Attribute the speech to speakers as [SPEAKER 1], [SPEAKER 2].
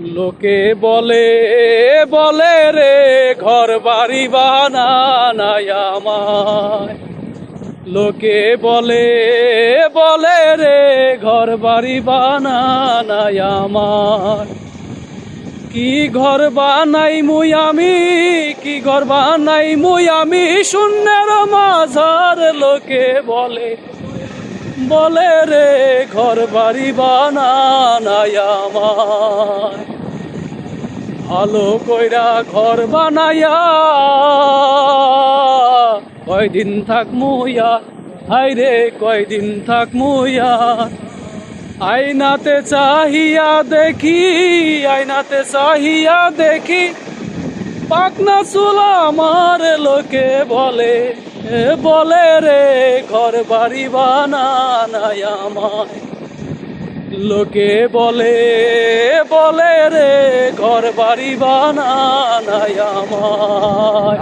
[SPEAKER 1] লোকে বলে বলে রে ঘর বাড়ি বানানাই আমায়। লোকে বলে বলে রে ঘর বাড়ি বানানাই আমার। কি ঘর বানাই মুই আমি, কি ঘর বানাই মুই আমি শূন্যের মাঝার। লোকে বলে বলে রে ঘর বাড়ি বানানাই আমার। ভালো কইরা ঘর বানাইয়া কয়দিন থাক মুইয়া, হাইরে কয়দিন থাক মুইয়া। আয়নাতে চাহিয়া দেখি, আয়নাতে চাহিয়া দেখি পাকনা চুল আমার। লোকে বলে বলে রে ঘর বাড়ি বানানাই আমায়। লোকে বলে বলে রে ঘর বাড়ি বানানাই আমায়।